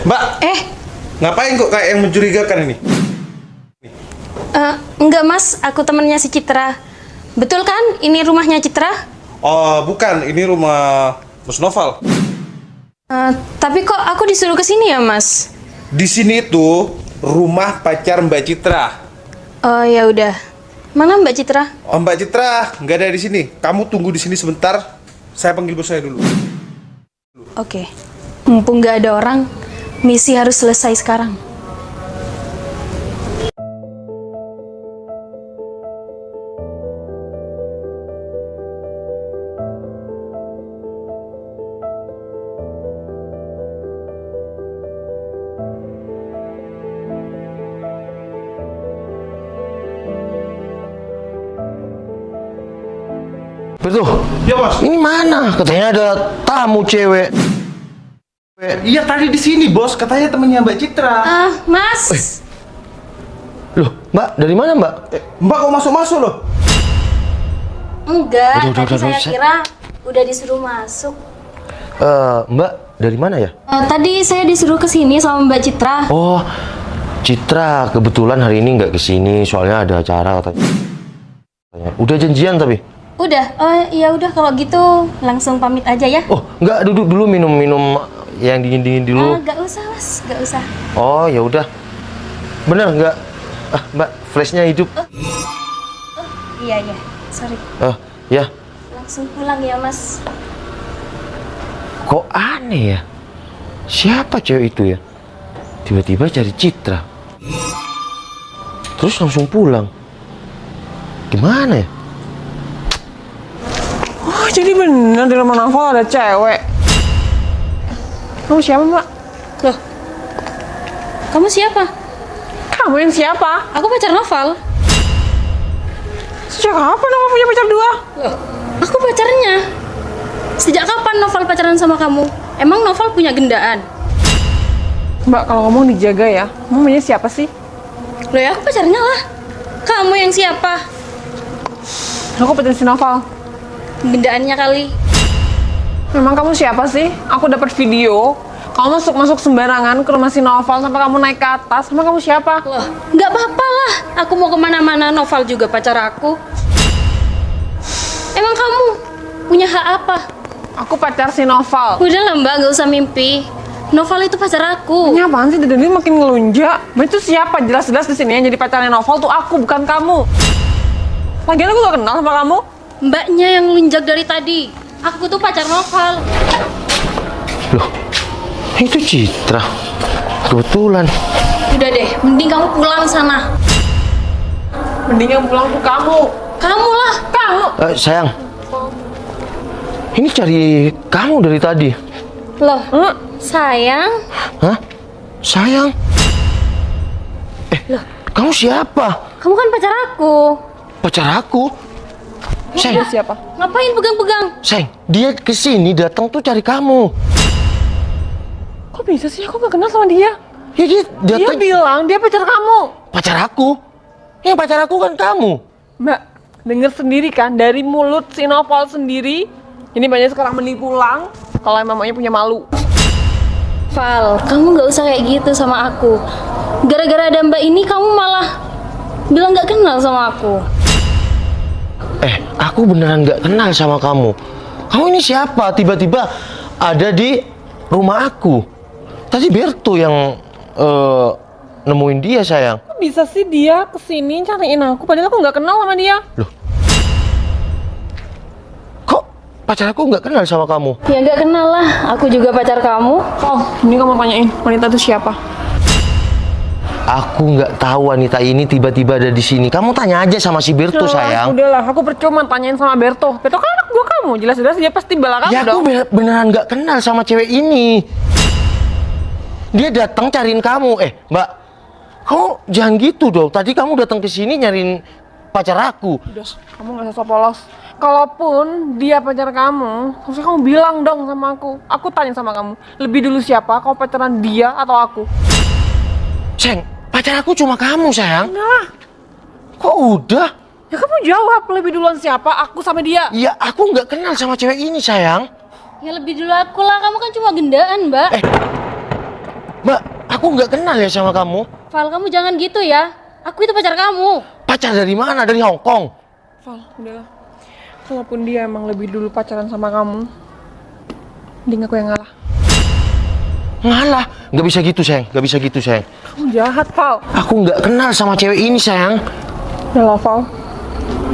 Mbak. Ngapain kok kayak yang mencurigakan ini? Enggak mas, aku temennya si Citra. Betul kan? Ini rumahnya Citra? Oh, bukan. Ini rumah Mas Noval. Tapi kok aku disuruh ke sini ya mas? Di sini tuh rumah pacar Mbak Citra. Oh ya udah. Mana Mbak Citra? Oh, Mbak Citra nggak ada di sini. Kamu tunggu di sini sebentar. Saya panggil bos saya dulu. Oke. Mumpung nggak ada orang, misi harus selesai sekarang. Betul. Ya bos. Ini mana? Katanya ada tamu cewek. Iya tadi di sini bos. Katanya temennya Mbak Citra. Mas. Loh, Mbak, dari mana Mbak? Mbak kok masuk-masuk loh? Enggak, Udah, tadi saya saya- kira udah disuruh masuk. Mbak, dari mana ya? Tadi saya disuruh ke sini sama Mbak Citra. Oh, Citra kebetulan hari ini nggak kesini, soalnya ada acara katanya. Udah janjian tapi? Udah, ya udah kalau gitu langsung pamit aja ya. Oh, nggak, duduk dulu minum yang dingin-dingin dulu. Gak usah mas, gak usah. Oh, ya udah. Bener nggak? Mbak, flashnya hidup. Iya, sorry. Ya. Langsung pulang ya mas. Kok aneh ya? Siapa cewek itu ya? Tiba-tiba cari Citra. Terus langsung pulang. Gimana ya? Oh, jadi bener di rumah Novel ada cewek. Kamu siapa, Mbak? Loh, kamu siapa? Kamu yang siapa? Aku pacar Noval. Sejak kapan Novel punya pacar dua? Loh, aku pacarnya. Sejak kapan Noval pacaran sama kamu? Emang Noval punya gendaan? Mbak, kalau ngomong dijaga ya. Mamanya siapa sih? Loh ya, aku pacarnya lah. Kamu yang siapa? Aku pacar si Novel. Gendaannya kali. Memang kamu siapa sih? Aku dapat video. Kamu masuk sembarangan ke rumah si Novel sampai kamu naik ke atas. Emang kamu siapa? Loh, nggak apa-apa lah. Aku mau kemana-mana, Noval juga pacar aku. Emang kamu punya hak apa? Aku pacar si Novel. Udah lah mbak, nggak usah mimpi. Noval itu pacar aku. Ini apaan sih? Dari makin ngelunjak. Mbak itu siapa? Jelas-jelas di sini yang jadi pacarnya Novel tuh aku, bukan kamu. Lagian aku gak kenal sama kamu. Mbaknya yang lunjak dari tadi. Aku tuh pacar Noval. Loh, itu Citra. Kebetulan. Udah deh, mending kamu pulang sana. Mending yang pulang tuh kamu. Kamu lah. Kamu. Sayang. Ini cari kamu dari tadi. Loh, sayang. Hah? Sayang? Loh, Kamu siapa? kamu kan pacar aku. Pacar aku? Dia Sayang, siapa? Ngapain pegang-pegang? sayang, dia kesini datang tuh cari kamu. Kok bisa sih? Aku gak kenal sama dia. Ya dia Dia datang bilang dia pacar kamu. pacar aku. Yang pacar aku kan kamu. Mbak, denger sendiri kan dari mulut si Novel sendiri. Ini banyak sekarang mending pulang kalau emang mamanya punya malu. Val, kamu nggak usah kayak gitu sama aku. Gara-gara ada mbak ini kamu malah bilang nggak kenal sama aku. Aku beneran gak kenal sama kamu. Kamu ini siapa? Tiba-tiba ada di rumah aku. Tadi Berto yang nemuin dia, sayang. Kok bisa sih dia kesini cariin aku padahal aku nggak kenal sama dia? Loh, kok pacar aku nggak kenal sama kamu? Ya nggak kenal lah, aku juga pacar kamu. Oh, ini kamu tanyain wanita itu siapa? Aku nggak tahu wanita ini tiba-tiba ada di sini. Kamu tanya aja sama si Berto, sayang. Udahlah, aku percuma tanyain sama Berto. Berto kan anak buah kamu, jelas-jelas dia pasti bela kamu Ya aku dong. beneran nggak kenal sama cewek ini. Dia datang cariin kamu. Mbak, kamu jangan gitu dong. Tadi kamu datang ke sini nyariin pacar aku. Udah, kamu nggak usah so polos. Kalaupun dia pacar kamu, harusnya kamu bilang dong sama aku. Aku tanya sama kamu, lebih dulu siapa? Kau pacaran dia atau aku? Sayang, Pacar aku cuma kamu, sayang. Enggak lah. Kok udah? Ya kamu jawab lebih duluan siapa? Aku sama dia. Ya, aku nggak kenal sama cewek ini, sayang. Ya lebih dulu aku lah, kamu kan cuma gendaan, Mbak. Mbak, aku nggak kenal ya sama kamu. Val, kamu jangan gitu ya. Aku itu pacar kamu. Pacar dari mana? Dari Hong Kong? Val, udahlah. Kalaupun dia emang lebih dulu pacaran sama kamu, mending aku yang ngalah. Ngalah? Nggak bisa gitu, sayang. Nggak bisa gitu, sayang. Kamu jahat, Val. Aku nggak kenal sama cewek ini, sayang. Udah lah, Val.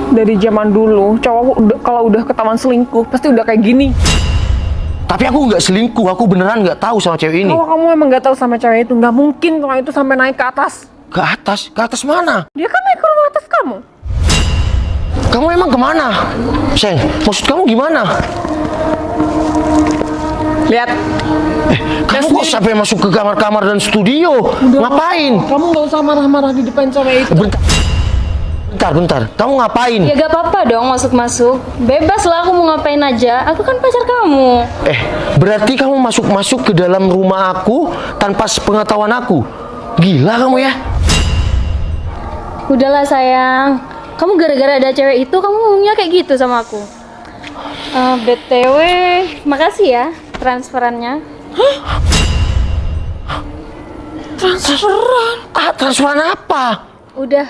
Dari zaman dulu, cowok kalau udah ketahuan selingkuh, pasti udah kayak gini. Tapi aku nggak selingkuh. Aku beneran nggak tahu sama cewek ini. Kalau kamu emang nggak tahu sama cewek itu, nggak mungkin kalau itu sampai naik ke atas. Ke atas? Ke atas mana? Dia kan naik ke rumah atas kamu. Kamu emang kemana? Sayang, maksud kamu gimana? Lihat. Kamu kok sampai masuk ke kamar-kamar dan studio? Ngapain? Kamu nggak usah marah-marah di depan cewek itu. Bentar. Kamu ngapain? Ya gak apa-apa dong masuk-masuk. Bebas lah aku mau ngapain aja. Aku kan pacar kamu. Berarti kamu masuk-masuk ke dalam rumah aku tanpa sepengetahuan aku? Gila kamu ya? Udahlah sayang. Kamu gara-gara ada cewek itu, kamu ngomongnya kayak gitu sama aku. BTW, makasih ya transferannya. Transferan? Transferan apa? Udah,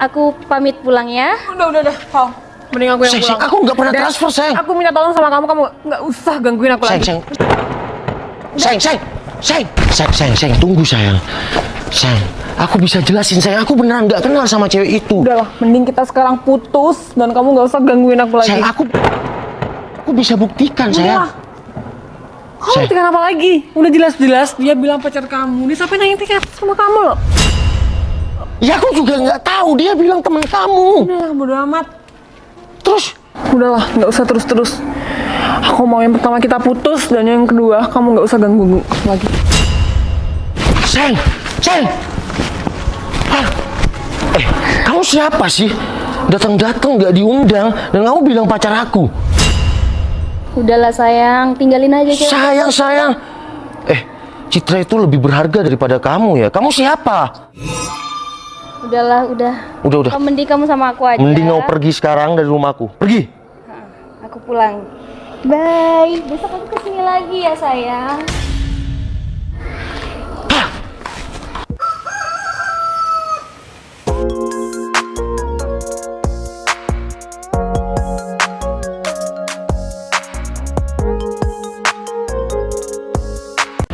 aku pamit pulang ya. Udah, Val. Mending aku yang pulang. Aku nggak pernah transfer, sayang. Aku minta tolong sama kamu nggak usah gangguin aku lagi. Sayang, tunggu sayang. Sayang, aku bisa jelasin, sayang. Aku beneran nggak kenal sama cewek itu. Udahlah, mending kita sekarang putus dan kamu nggak usah gangguin aku lagi. Sayang, aku bisa buktikan, sayang. Kamu buktikan apa lagi? Udah jelas-jelas dia bilang pacar kamu. Dia sampai nanya tiket sama kamu loh. Ya aku juga nggak tahu, dia bilang teman kamu. Udahlah, bodo amat. Terus? Udahlah, nggak usah terus-terus. Aku mau yang pertama kita putus dan yang kedua kamu nggak usah ganggu aku lagi. Sayang. Kamu siapa sih? Datang-datang nggak diundang dan kamu bilang pacar aku. Udahlah sayang, tinggalin aja cewek. Sayang. Citra itu lebih berharga daripada kamu ya. Kamu siapa? Udahlah, udah. Mending kamu sama aku aja. Mending kamu pergi sekarang dari rumahku. Pergi. Aku pulang. Bye. Besok aku kesini lagi ya sayang.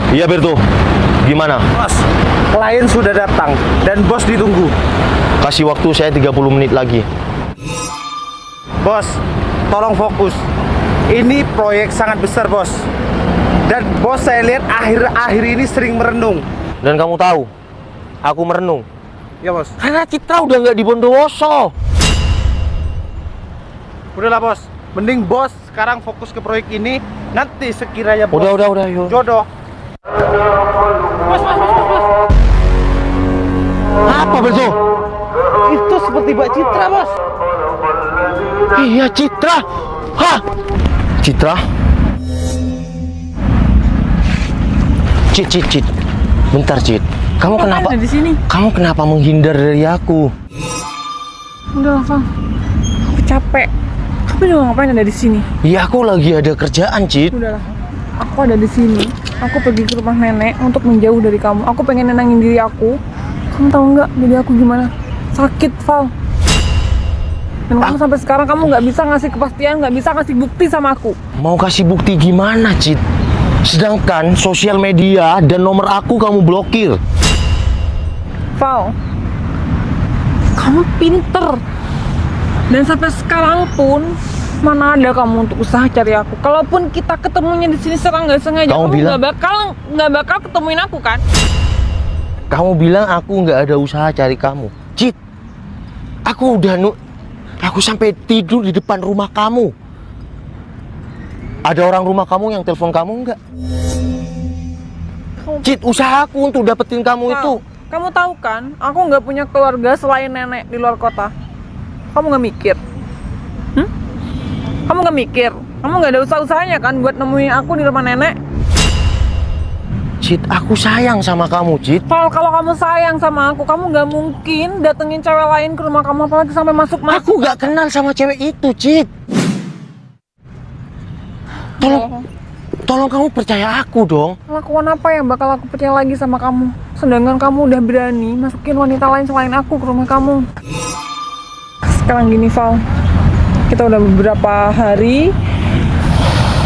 Iya Berto, gimana? Bos, klien sudah datang dan bos ditunggu. Kasih waktu saya 30 menit lagi. Bos, tolong fokus. Ini proyek sangat besar, bos. Dan bos saya lihat akhir-akhir ini sering merenung. Dan kamu tahu, aku merenung. Ya, bos. Karena Citra udah nggak di Bondowoso. Udahlah, bos. Mending bos sekarang fokus ke proyek ini. Nanti sekiranya bos Udah, yuk. jodoh. Bos. Apa Berto? Itu seperti Mbak Citra, bos. Iya Citra. Hah? Citra? Cit. Bentar, Cit. Kamu kenapa? Ada di sini. Kamu kenapa menghindar dari aku? Udah, Val. Aku capek. Kamu juga ngapain ada di sini? Iya, aku lagi ada kerjaan, Cit. Udahlah. Aku ada di sini. Aku pergi ke rumah nenek untuk menjauh dari kamu. Aku pengen nenangin diri aku. Kamu tahu nggak diri aku gimana? Sakit, Val. Dan kamu sampai sekarang kamu nggak bisa ngasih kepastian, nggak bisa ngasih bukti sama aku. Mau kasih bukti gimana, Cit? Sedangkan sosial media dan nomor aku kamu blokir. Val, kamu pinter. Dan sampai sekarang pun mana ada kamu untuk usaha cari aku. Kalaupun kita ketemunya di sini secara nggak sengaja, Kamu bilang- nggak bakal ketemuin aku kan? Kamu bilang aku nggak ada usaha cari kamu. Cit, aku aku sampai tidur di depan rumah kamu. Ada orang rumah kamu yang telepon kamu nggak? Cit, usahaku untuk dapetin kamu itu. Kamu tahu kan, aku nggak punya keluarga selain nenek di luar kota. Kamu nggak mikir? Kamu nggak mikir? Kamu nggak ada usaha-usahanya kan buat nemuin aku di rumah nenek? Cid, aku sayang sama kamu, Cid. Val, kalau kamu sayang sama aku, kamu nggak mungkin datengin cewek lain ke rumah kamu, apalagi sampai masuk. Aku gak kenal sama cewek itu, Cid. Tolong kamu percaya aku dong. Lakukan apa yang bakal aku percaya lagi sama kamu? Sedangkan kamu udah berani masukin wanita lain selain aku ke rumah kamu. Sekarang gini, Val, kita udah beberapa hari,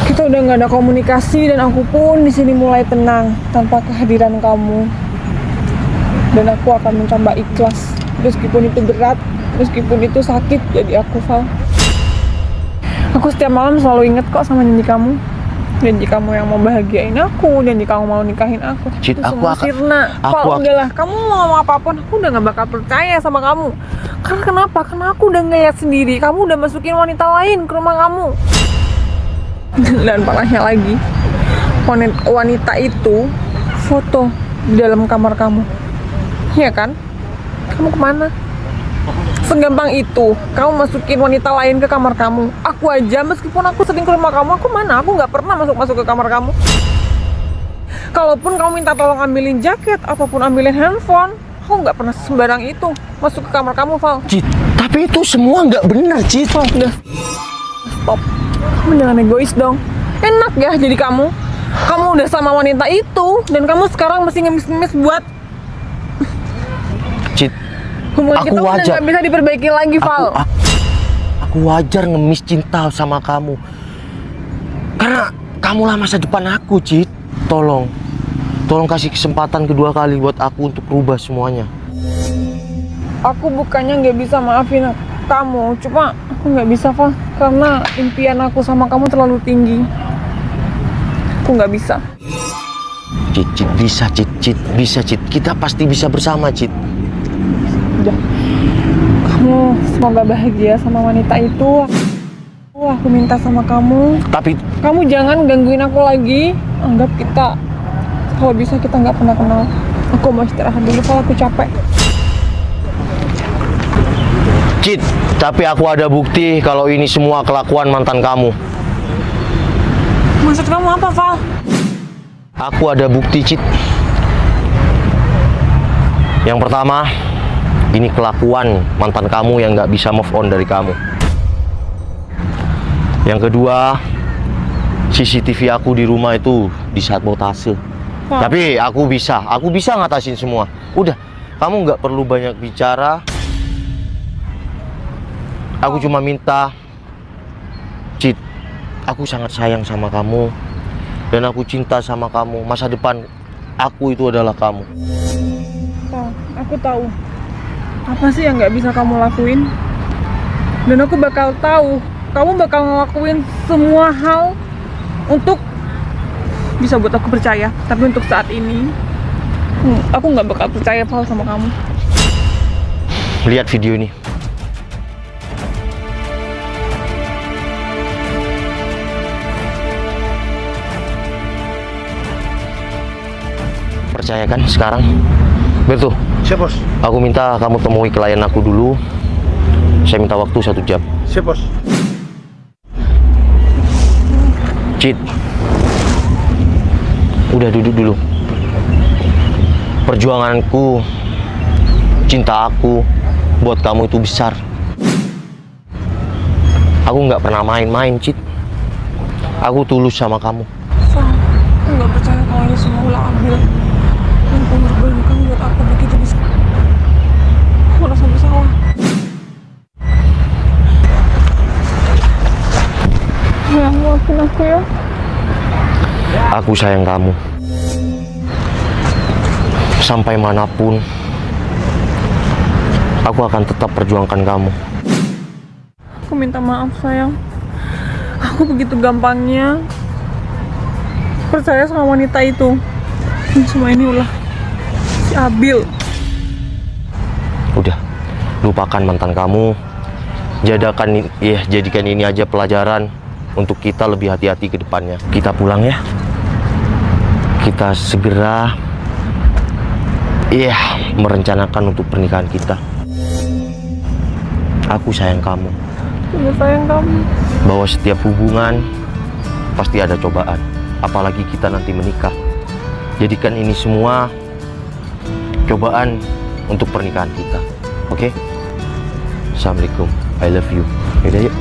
kita udah nggak ada komunikasi, dan aku pun di sini mulai tenang tanpa kehadiran kamu. Dan aku akan mencoba ikhlas, meskipun itu berat, meskipun itu sakit jadi aku, Val. Aku setiap malam selalu inget kok sama janji kamu. Janji kamu yang mau bahagiain aku, janji kamu mau nikahin aku. Cid, Itu aku semua akan- sirna. Val, udahlah, kamu mau ngomong apapun, aku udah gak bakal percaya sama kamu. Karena kenapa? Karena aku udah ngeliat sendiri, kamu udah masukin wanita lain ke rumah kamu. Dan parahnya lagi, wanita itu foto di dalam kamar kamu. Iya kan? Kamu kemana? Segampang itu, kamu masukin wanita lain ke kamar kamu. Aku aja, meskipun aku sering ke rumah kamu, aku mana? Aku nggak pernah masuk ke kamar kamu. Kalaupun kamu minta tolong ambilin jaket, ataupun ambilin handphone, aku nggak pernah sembarang itu masuk ke kamar kamu, Val. Cid, tapi itu semua nggak benar, Cid. Val, udah. Stop. Kamu jangan egois dong. Enak ya jadi kamu. Kamu udah sama wanita itu, dan kamu sekarang mesti ngemis-ngemis buat Cid, hubungan Aku kita udah wajar. nggak bisa diperbaiki lagi, Val. aku wajar ngemis cinta sama kamu. Karena kamulah masa depan aku, Cid. Tolong kasih kesempatan kedua kali buat aku untuk rubah semuanya. Aku bukannya nggak bisa maafin kamu, cuma aku nggak bisa, Val, karena impian aku sama kamu terlalu tinggi. Aku nggak bisa. Cid, bisa, Cid. Kita pasti bisa bersama, Cid. Udah, kamu semoga bahagia sama wanita itu. Aku minta sama kamu, Tapi kamu jangan gangguin aku lagi. Anggap kita, kalau bisa kita nggak pernah kenal. Aku mau istirahat dulu, Val, aku capek. Cid, tapi aku ada bukti kalau ini semua kelakuan mantan kamu. Maksud kamu apa, Val? Aku ada bukti, Cid. Yang pertama, ini kelakuan mantan kamu yang nggak bisa move on dari kamu. Yang kedua, CCTV aku di rumah itu disabotase. Wah. Tapi aku bisa ngatasin semua. Udah, kamu nggak perlu banyak bicara. Aku cuma minta, Cid, aku sangat sayang sama kamu. Dan aku cinta sama kamu. Masa depan aku itu adalah kamu. Val, aku tahu apa sih yang nggak bisa kamu lakuin, dan aku bakal tahu kamu bakal ngelakuin semua hal untuk bisa buat aku percaya. Tapi untuk saat ini, aku nggak bakal percaya, Val, sama kamu. Lihat video ini. Percaya kan sekarang? Betul. Siap, Bos. Aku minta kamu temui klien aku dulu. Saya minta waktu 1 jam. Siap, Bos. Cid, udah duduk dulu. Perjuanganku, cinta aku buat kamu itu besar. Aku nggak pernah main-main, Cid. Aku tulus sama kamu. Val, aku nggak percaya kalau ini semua ulah ambil. Dan pengorbanan kamu buat aku begitu besar. Aku merasa bersalah. Ya, maafin aku ya. Aku sayang kamu. Sampai manapun, aku akan tetap perjuangkan kamu. Aku minta maaf, sayang. Aku begitu gampangnya percaya sama wanita itu. Dan semua ini ulah si Abil. Udah, lupakan mantan kamu. Jadikan ini aja pelajaran untuk kita lebih hati-hati ke depannya. Kita pulang ya. Kita segera merencanakan untuk pernikahan kita. Aku sayang kamu. Aku sayang kamu. Bahwa setiap hubungan pasti ada cobaan. Apalagi kita nanti menikah. jadikan ini semua cobaan untuk pernikahan kita. Oke? Assalamualaikum. I love you. Yaudah yuk.